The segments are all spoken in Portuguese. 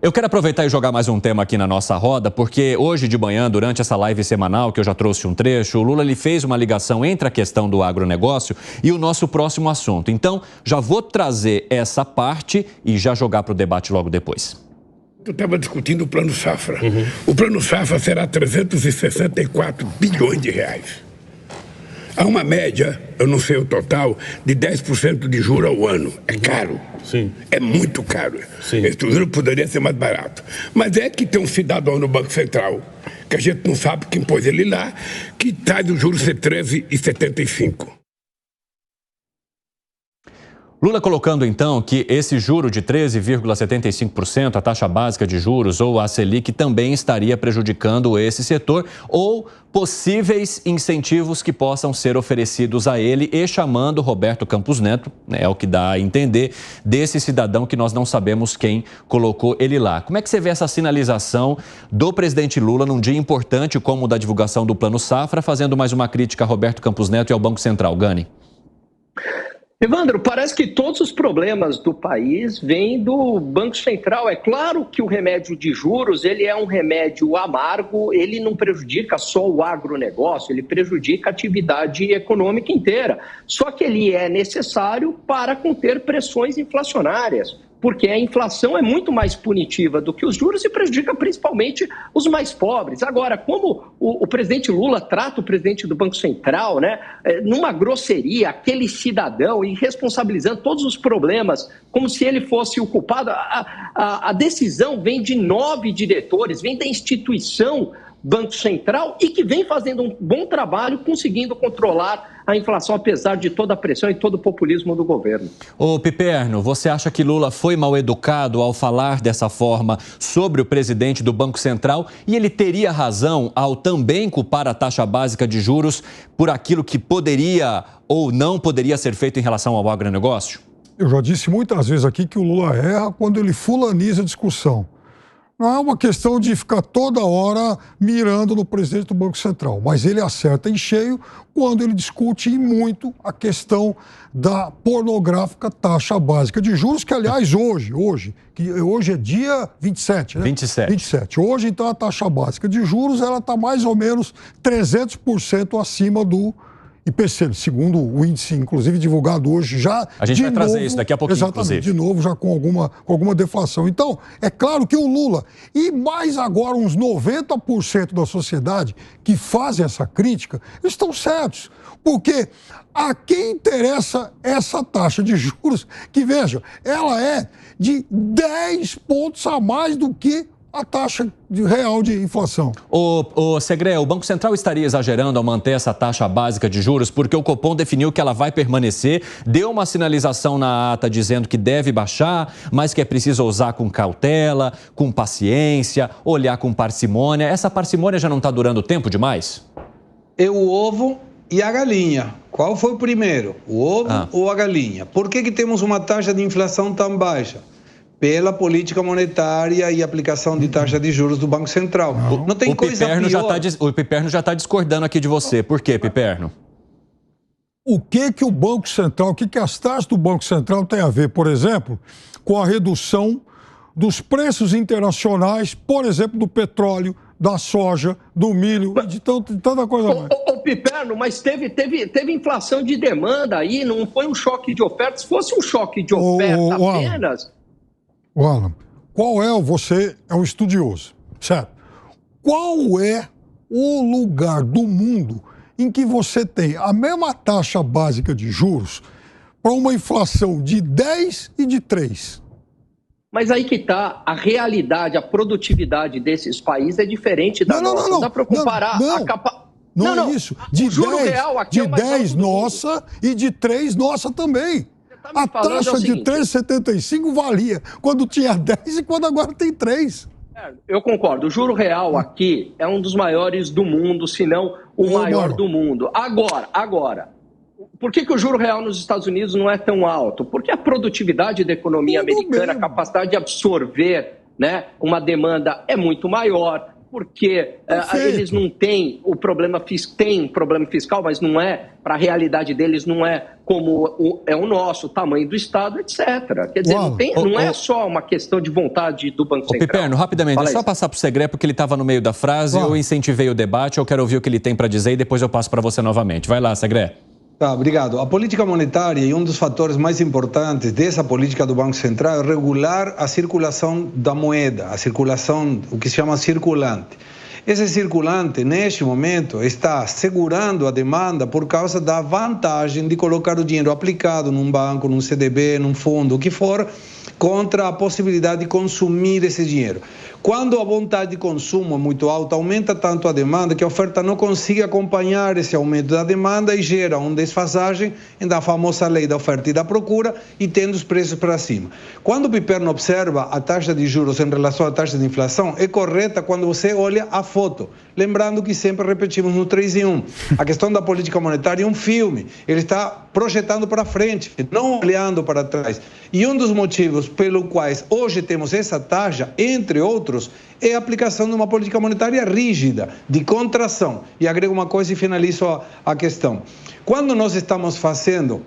Eu quero aproveitar e jogar mais um tema aqui na nossa roda, porque hoje de manhã, durante essa live semanal, que eu já trouxe um trecho, o Lula ele fez uma ligação entre a questão do agronegócio e o nosso próximo assunto. Então, já vou trazer essa parte e já jogar para o debate logo depois. Eu estava discutindo o Plano Safra. O Plano Safra será 364 bilhões de reais. Há uma média, eu não sei o total, de 10% de juros ao ano. É caro. Sim. É muito caro. Sim. Esse juro poderia ser mais barato. Mas é que tem um cidadão no Banco Central, que a gente não sabe quem pôs ele lá, que traz o juro ser 13,75. Lula colocando, então, que esse juro de 13,75%, a taxa básica de juros ou a Selic, também estaria prejudicando esse setor ou possíveis incentivos que possam ser oferecidos a ele e chamando Roberto Campos Neto, é o que dá a entender, desse cidadão que nós não sabemos quem colocou ele lá. Como é que você vê essa sinalização do presidente Lula num dia importante como o da divulgação do Plano Safra, fazendo mais uma crítica a Roberto Campos Neto e ao Banco Central? Gani? Evandro, parece que todos os problemas do país vêm do Banco Central. É claro que o remédio de juros, ele é um remédio amargo, ele não prejudica só o agronegócio, ele prejudica a atividade econômica inteira. Só que ele é necessário para conter pressões inflacionárias, porque a inflação é muito mais punitiva do que os juros e prejudica principalmente os mais pobres. Agora, como o presidente Lula trata o presidente do Banco Central, né, numa grosseria, aquele cidadão, e responsabilizando todos os problemas, como se ele fosse o culpado, a decisão vem de 9 diretores, vem da instituição Banco Central e que vem fazendo um bom trabalho conseguindo controlar a inflação, apesar de toda a pressão e todo o populismo do governo. Ô Piperno, você acha que Lula foi mal educado ao falar dessa forma sobre o presidente do Banco Central e ele teria razão ao também culpar a taxa básica de juros por aquilo que poderia ou não poderia ser feito em relação ao agronegócio? Eu já disse muitas vezes aqui que o Lula erra quando ele fulaniza a discussão. Não é uma questão de ficar toda hora mirando no presidente do Banco Central, mas ele acerta em cheio quando ele discute muito a questão da pornográfica taxa básica de juros, que aliás hoje é dia 27, né? 27. Hoje, então, a taxa básica de juros ela está mais ou menos 300% acima do IPC, segundo o índice, inclusive, divulgado hoje já. A gente vai trazer isso daqui a pouquinho, exatamente, inclusive. de novo, já com alguma deflação. Então, é claro que o Lula, e mais agora uns 90% da sociedade que fazem essa crítica, estão certos. Porque a quem interessa essa taxa de juros, que, veja, ela é de 10 pontos a mais do que a taxa real de inflação. Ô Segré, o Banco Central estaria exagerando ao manter essa taxa básica de juros porque o Copom definiu que ela vai permanecer, deu uma sinalização na ata dizendo que deve baixar, mas que é preciso usar com cautela, com paciência, olhar com parcimônia. Essa parcimônia já não está durando tempo demais? É o ovo e a galinha. Qual foi o primeiro? O ovo ou a galinha? Por que temos uma taxa de inflação tão baixa? Pela política monetária e aplicação de taxa de juros do Banco Central. Não tem coisa pior. O Piperno já está discordando aqui de você. Por quê, Piperno? O que o Banco Central, o que as taxas do Banco Central têm a ver, por exemplo, com a redução dos preços internacionais, por exemplo, do petróleo, da soja, do milho, de tanta coisa mais. Ô Piperno, mas teve inflação de demanda aí, não foi um choque de oferta. Se fosse um choque de oferta apenas... Alan, você é um estudioso, certo? Qual é o lugar do mundo em que você tem a mesma taxa básica de juros para uma inflação de 10 e de 3? Mas aí que está, a realidade, a produtividade desses países é diferente da nossa. Não dá para comparar a capacidade. Não é isso. De 10 nossa e de 3 nossa também. A taxa de 3,75 valia quando tinha 10 e quando agora tem 3. Eu concordo. O juro real aqui é um dos maiores do mundo, se não o maior do mundo. Agora, por que o juro real nos Estados Unidos não é tão alto? Porque a produtividade da economia americana, a capacidade de absorver, né, uma demanda é muito maior. porque eles não têm o problema fiscal, tem problema fiscal, mas não é, para a realidade deles, não é como é o nosso, o tamanho do Estado, etc. Quer dizer, não é só uma questão de vontade do Banco Central. Piperno, rapidamente, só passar para o Segré, porque ele estava no meio da frase, eu incentivei o debate, eu quero ouvir o que ele tem para dizer e depois eu passo para você novamente. Vai lá, Segré. Tá, obrigado. A política monetária e um dos fatores mais importantes dessa política do Banco Central é regular a circulação da moeda, a circulação, o que se chama circulante. Esse circulante, neste momento, está segurando a demanda por causa da vantagem de colocar o dinheiro aplicado num banco, num CDB, num fundo, o que for, contra a possibilidade de consumir esse dinheiro. Quando a vontade de consumo é muito alta, aumenta tanto a demanda que a oferta não consegue acompanhar esse aumento da demanda e gera uma desfasagem da famosa lei da oferta e da procura e tendo os preços para cima. Quando o Piperno observa a taxa de juros em relação à taxa de inflação, é correta quando você olha a foto. Lembrando que sempre repetimos no 3 em 1. A questão da política monetária é um filme. Ele está projetando para frente, não olhando para trás. E um dos motivos pelo quais hoje temos essa taxa, entre outros, é a aplicação de uma política monetária rígida, de contração. E agrego uma coisa e finalizo a questão. Quando nós estamos fazendo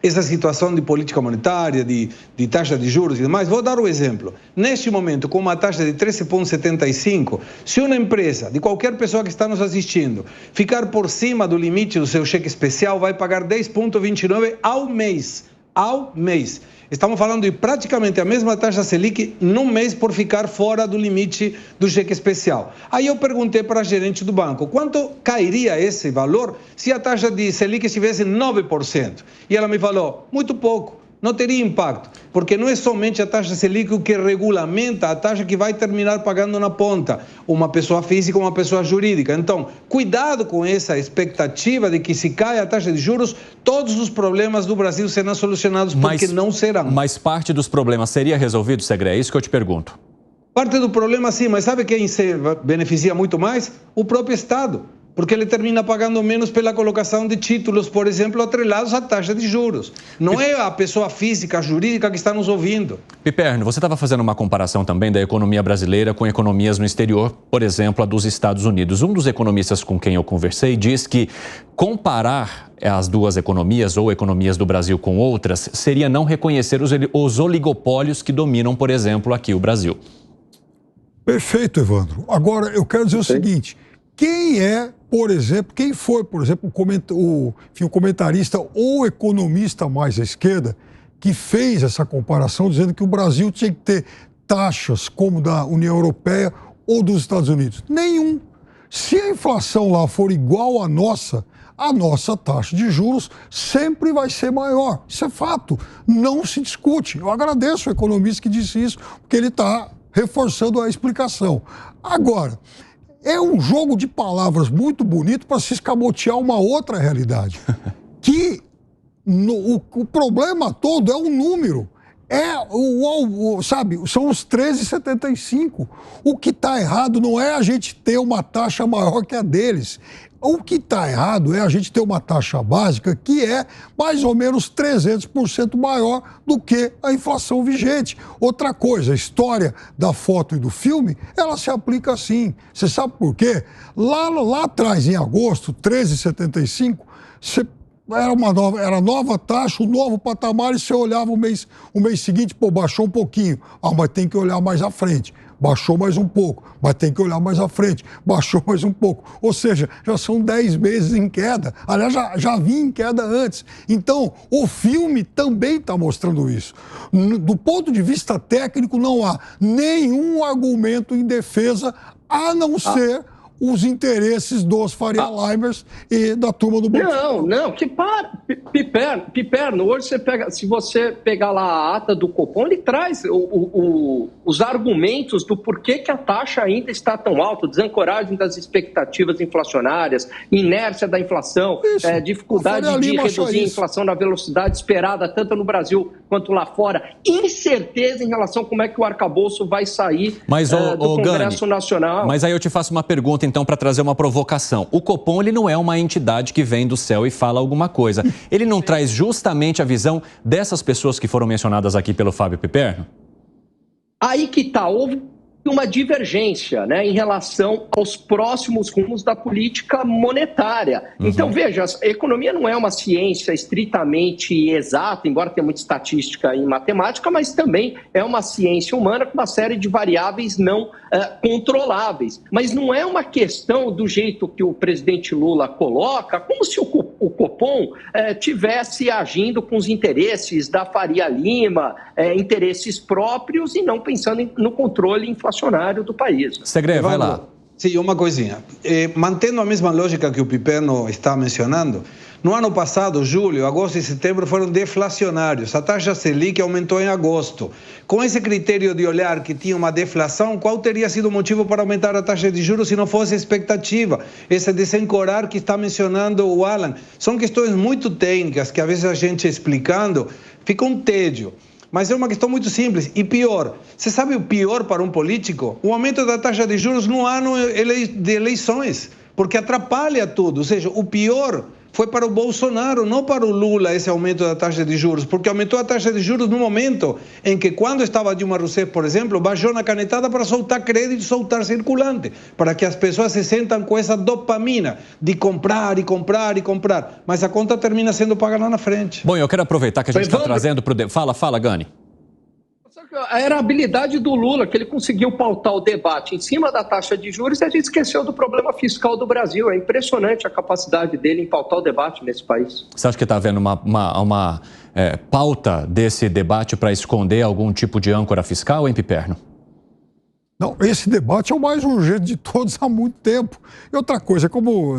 essa situação de política monetária, de taxa de juros e demais, vou dar um exemplo. Neste momento, com uma taxa de 13,75, se uma empresa, de qualquer pessoa que está nos assistindo, ficar por cima do limite do seu cheque especial, vai pagar 10,29 ao mês. Ao mês. Estamos falando de praticamente a mesma taxa Selic num mês por ficar fora do limite do cheque especial. Aí eu perguntei para a gerente do banco, quanto cairia esse valor se a taxa de Selic estivesse 9%? E ela me falou, muito pouco, não teria impacto, porque não é somente a taxa Selic o que regulamenta a taxa que vai terminar pagando na ponta, uma pessoa física ou uma pessoa jurídica. Então, cuidado com essa expectativa de que se cai a taxa de juros, todos os problemas do Brasil serão solucionados, porque não serão. Mas parte dos problemas seria resolvido, Segré? É isso que eu te pergunto. Parte do problema sim, mas sabe quem se beneficia muito mais? O próprio Estado. Porque ele termina pagando menos pela colocação de títulos, por exemplo, atrelados à taxa de juros. Não é a pessoa física, jurídica que está nos ouvindo. Piperno, você estava fazendo uma comparação também da economia brasileira com economias no exterior, por exemplo, a dos Estados Unidos. Um dos economistas com quem eu conversei diz que comparar as duas economias ou economias do Brasil com outras seria não reconhecer os oligopólios que dominam, por exemplo, aqui o Brasil. Perfeito, Evandro. Agora, eu quero dizer o seguinte... Quem foi, por exemplo, o comentarista ou economista mais à esquerda que fez essa comparação dizendo que o Brasil tinha que ter taxas como da União Europeia ou dos Estados Unidos? Nenhum. Se a inflação lá for igual à nossa, a nossa taxa de juros sempre vai ser maior. Isso é fato. Não se discute. Eu agradeço o economista que disse isso, porque ele está reforçando a explicação. Agora, é um jogo de palavras muito bonito para se escamotear uma outra realidade. Que o problema todo é o número. Sabe, são os 13,75. O que está errado não é a gente ter uma taxa maior que a deles. O que está errado é a gente ter uma taxa básica que é mais ou menos 300% maior do que a inflação vigente. Outra coisa, a história da foto e do filme, ela se aplica assim. Você sabe por quê? Lá atrás, em agosto, 13,75, era nova taxa, um novo patamar, e você olhava o mês seguinte, baixou um pouquinho. Mas tem que olhar mais à frente. Baixou mais um pouco, mas tem que olhar mais à frente. Baixou mais um pouco. Ou seja, já são 10 meses em queda. Aliás, já vinha em queda antes. Então, o filme também está mostrando isso. Do ponto de vista técnico, não há nenhum argumento em defesa, a não ser os interesses dos Faria Limers e da turma do Bolsonaro. Não, Piperno, hoje se você pegar lá a ata do Copom, ele traz os argumentos do porquê que a taxa ainda está tão alta, desancoragem das expectativas inflacionárias, inércia da inflação, dificuldade de reduzir a inflação na velocidade esperada, tanto no Brasil quanto lá fora, incerteza em relação a como é que o arcabouço vai sair do Congresso Nacional. Mas aí eu te faço uma pergunta, então, para trazer uma provocação. O Copom, ele não é uma entidade que vem do céu e fala alguma coisa. Ele não traz justamente a visão dessas pessoas que foram mencionadas aqui pelo Fábio Piperno? Aí que está, houve uma divergência, né, em relação aos próximos rumos da política monetária. Então, veja, a economia não é uma ciência estritamente exata, embora tenha muita estatística em matemática, mas também é uma ciência humana com uma série de variáveis não controláveis. Mas não é uma questão do jeito que o presidente Lula coloca, como se o Copom tivesse agindo com os interesses da Faria Lima, interesses próprios e não pensando no controle inflacionário do país. Segredo, vai lá. Sim, uma coisinha. Mantendo a mesma lógica que o Piperno está mencionando, no ano passado, julho, agosto e setembro foram deflacionários. A taxa Selic aumentou em agosto. Com esse critério de olhar que tinha uma deflação, qual teria sido o motivo para aumentar a taxa de juros se não fosse a expectativa? Esse desencorar que está mencionando o Alan. São questões muito técnicas que, às vezes, a gente explicando fica um tédio. Mas é uma questão muito simples. E pior, você sabe o pior para um político? O aumento da taxa de juros no ano de eleições, porque atrapalha tudo. Ou seja, o pior foi para o Bolsonaro, não para o Lula, esse aumento da taxa de juros, porque aumentou a taxa de juros no momento em que, quando estava Dilma Rousseff, por exemplo, baixou na canetada para soltar crédito, soltar circulante, para que as pessoas se sentam com essa dopamina de comprar e comprar e comprar. Mas a conta termina sendo paga lá na frente. Bom, eu quero aproveitar que a gente está trazendo para o... Fala, Gani. Era a habilidade do Lula, que ele conseguiu pautar o debate em cima da taxa de juros e a gente esqueceu do problema fiscal do Brasil. É impressionante a capacidade dele em pautar o debate nesse país. Você acha que está havendo uma pauta desse debate para esconder algum tipo de âncora fiscal, hein, Piperno? Não, esse debate é o mais urgente de todos há muito tempo. E outra coisa, como,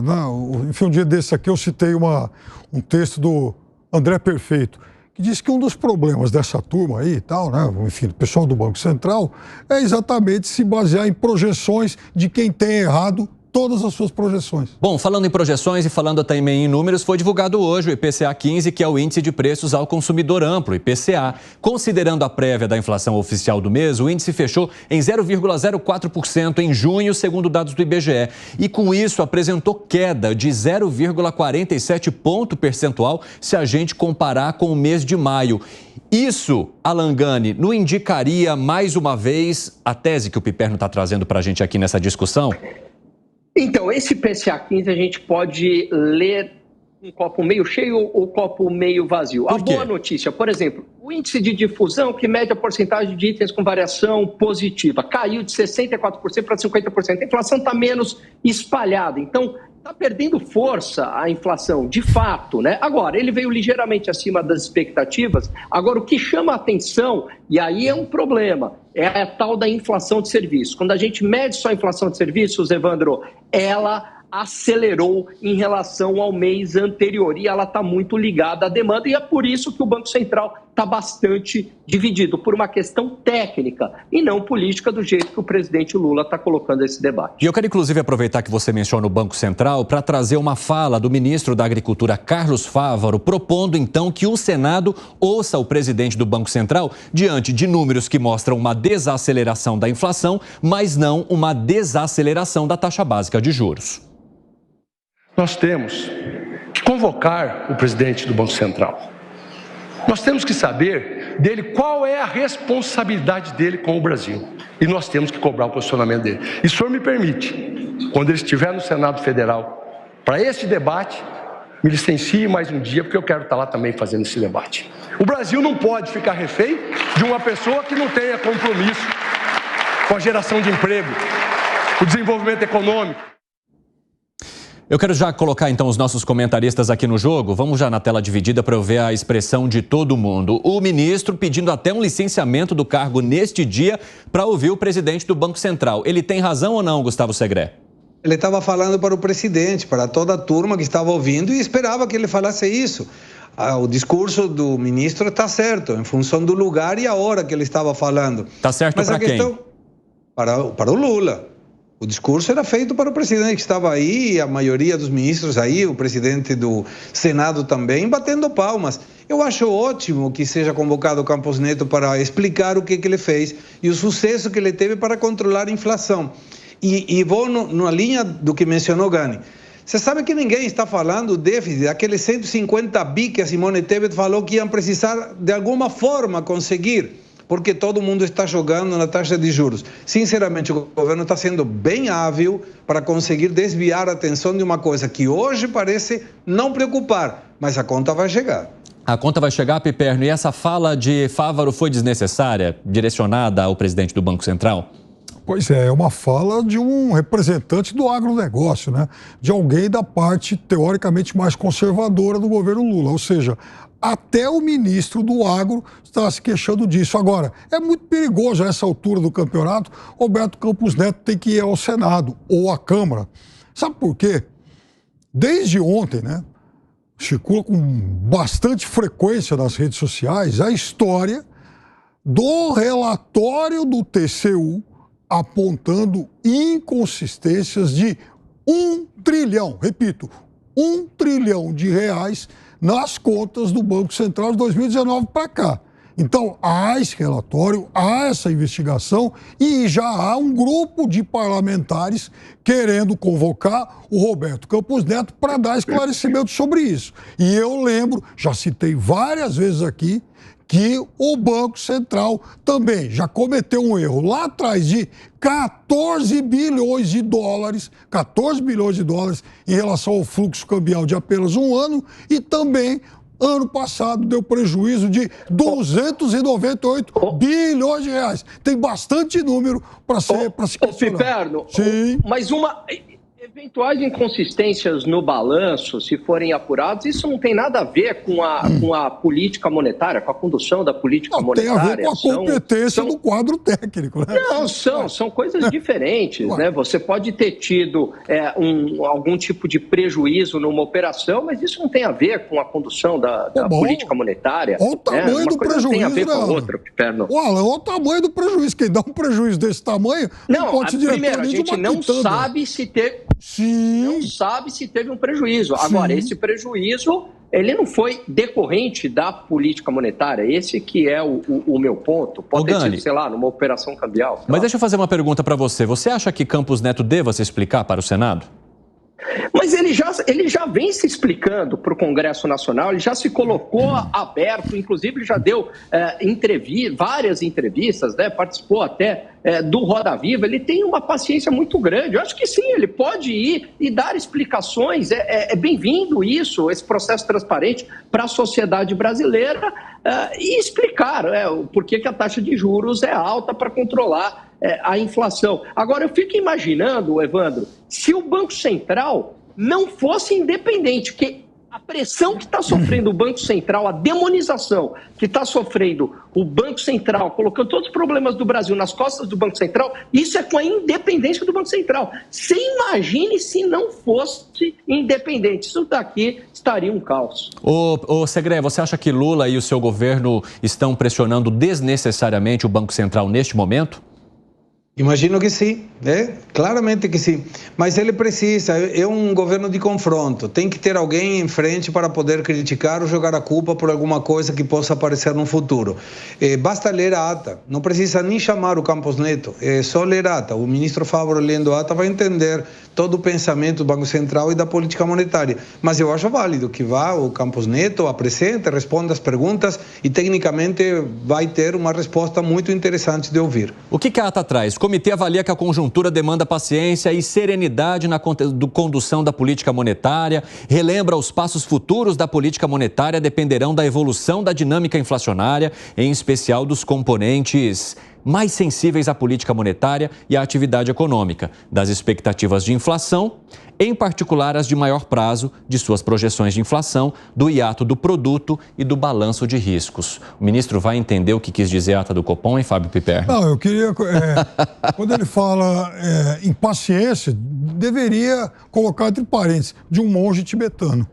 enfim, um dia desse aqui eu citei um texto do André Perfeito, que diz que um dos problemas dessa turma aí e tal, né, enfim, o pessoal do Banco Central, é exatamente se basear em projeções de quem tem errado todas as suas projeções. Bom, falando em projeções e falando também em números, foi divulgado hoje o IPCA 15, que é o Índice de Preços ao Consumidor Amplo, IPCA. Considerando a prévia da inflação oficial do mês, o índice fechou em 0,04% em junho, segundo dados do IBGE. E com isso apresentou queda de 0,47 ponto percentual se a gente comparar com o mês de maio. Isso, Alan Gani, não indicaria mais uma vez a tese que o Piperno está trazendo para a gente aqui nessa discussão? Então, esse IPCA 15 a gente pode ler um copo meio cheio ou copo meio vazio. A boa notícia, por exemplo, o índice de difusão, que mede a porcentagem de itens com variação positiva, caiu de 64% para 50%. A inflação está menos espalhada, então está perdendo força a inflação, de fato, né? Agora, ele veio ligeiramente acima das expectativas. Agora, o que chama a atenção, e aí é um problema, é a tal da inflação de serviços. Quando a gente mede só a inflação de serviços, Evandro, ela acelerou em relação ao mês anterior e ela está muito ligada à demanda e é por isso que o Banco Central está bastante dividido, por uma questão técnica e não política do jeito que o presidente Lula está colocando esse debate. E eu quero inclusive aproveitar que você menciona o Banco Central para trazer uma fala do ministro da Agricultura, Carlos Fávaro, propondo então que o Senado ouça o presidente do Banco Central diante de números que mostram uma desaceleração da inflação, mas não uma desaceleração da taxa básica de juros. Nós temos que convocar o presidente do Banco Central. Nós temos que saber dele qual é a responsabilidade dele com o Brasil. E nós temos que cobrar o posicionamento dele. E o senhor me permite, quando ele estiver no Senado Federal, para esse debate, me licencie mais um dia, porque eu quero estar lá também fazendo esse debate. O Brasil não pode ficar refém de uma pessoa que não tenha compromisso com a geração de emprego, o desenvolvimento econômico. Eu quero já colocar então os nossos comentaristas aqui no jogo. Vamos já na tela dividida para eu ver a expressão de todo mundo. O ministro pedindo até um licenciamento do cargo neste dia para ouvir o presidente do Banco Central. Ele tem razão ou não, Gustavo Segré? Ele estava falando para o presidente, para toda a turma que estava ouvindo e esperava que ele falasse isso. O discurso do ministro está certo, em função do lugar e a hora que ele estava falando. Está certo para quem? Para o Lula. O discurso era feito para o presidente que estava aí, a maioria dos ministros aí, o presidente do Senado também, batendo palmas. Eu acho ótimo que seja convocado o Campos Neto para explicar o que ele fez e o sucesso que ele teve para controlar a inflação. E vou na linha do que mencionou Gani. Você sabe que ninguém está falando do déficit, aqueles 150 bi que a Simone Tebet falou que iam precisar de alguma forma conseguir, porque todo mundo está jogando na taxa de juros. Sinceramente, o governo está sendo bem hábil para conseguir desviar a atenção de uma coisa que hoje parece não preocupar, mas a conta vai chegar. A conta vai chegar, Piperno, e essa fala de Fávaro foi desnecessária, direcionada ao presidente do Banco Central? Pois é uma fala de um representante do agronegócio, né? De alguém da parte teoricamente mais conservadora do governo Lula, ou seja, até o ministro do agro está se queixando disso. Agora, é muito perigoso a essa altura do campeonato, Roberto Campos Neto tem que ir ao Senado ou à Câmara. Sabe por quê? Desde ontem, né? Circula com bastante frequência nas redes sociais a história do relatório do TCU apontando inconsistências de 1 trilhão, repito, 1 trilhão de reais nas contas do Banco Central de 2019 para cá. Então, há esse relatório, há essa investigação e já há um grupo de parlamentares querendo convocar o Roberto Campos Neto para dar esclarecimento sobre isso. E eu lembro, já citei várias vezes aqui, que o Banco Central também já cometeu um erro lá atrás de 14 bilhões de dólares em relação ao fluxo cambial de apenas um ano e também ano passado deu prejuízo de 298 bilhões de reais. Tem bastante número para se questionar. Piperno, sim. Mas eventuais inconsistências no balanço, se forem apurados, isso não tem nada a ver com a política monetária, com a condução da política monetária. Tem a ver com a competência do quadro técnico, né? Não, são coisas diferentes, né? Você pode ter tido algum tipo de prejuízo numa operação, mas isso não tem a ver com a condução da política monetária. Olha o tamanho do prejuízo. Não tem a ver com a outra, Piperno. Olha o tamanho do prejuízo. Quem dá um prejuízo desse tamanho não pode se diretor primeiro, a gente não sabe se teve... Sim. Não sabe se teve um prejuízo. Sim. Agora, esse prejuízo, ele não foi decorrente da política monetária. Esse que é o meu ponto. Pode ter sido, sei lá, numa operação cambial. Mas deixa eu fazer uma pergunta para você. Você acha que Campos Neto deva se explicar para o Senado? Mas ele já vem se explicando para o Congresso Nacional, ele já se colocou aberto, inclusive ele já deu várias entrevistas, né, participou até do Roda Viva, ele tem uma paciência muito grande. Eu acho que sim, ele pode ir e dar explicações, é bem-vindo isso, esse processo transparente para a sociedade brasileira e explicar por que a taxa de juros é alta para controlar a inflação. Agora, eu fico imaginando, Evandro, se o Banco Central não fosse independente, que a pressão que está sofrendo o Banco Central, a demonização que está sofrendo o Banco Central, colocando todos os problemas do Brasil nas costas do Banco Central, isso é com a independência do Banco Central. Você imagine se não fosse independente. Isso daqui estaria um caos. Ô Segré, você acha que Lula e o seu governo estão pressionando desnecessariamente o Banco Central neste momento? Imagino que sim, claramente que sim. Mas ele precisa, é um governo de confronto. Tem que ter alguém em frente para poder criticar ou jogar a culpa por alguma coisa que possa aparecer no futuro. Basta ler a ata, não precisa nem chamar o Campos Neto, é só ler a ata. O ministro Fávaro lendo a ata vai entender todo o pensamento do Banco Central e da política monetária. Mas eu acho válido que vá o Campos Neto, apresente, responda as perguntas e tecnicamente vai ter uma resposta muito interessante de ouvir. O que a ata traz? O comitê avalia que a conjuntura demanda paciência e serenidade na condução da política monetária, relembra os passos futuros da política monetária dependerão da evolução da dinâmica inflacionária, em especial dos componentes mais sensíveis à política monetária e à atividade econômica, das expectativas de inflação, em particular as de maior prazo, de suas projeções de inflação, do hiato do produto e do balanço de riscos. O ministro vai entender o que quis dizer a ata do Copom, hein, Fábio Piperno? Não, eu queria... quando ele fala impaciência, deveria colocar entre parênteses, de um monge tibetano.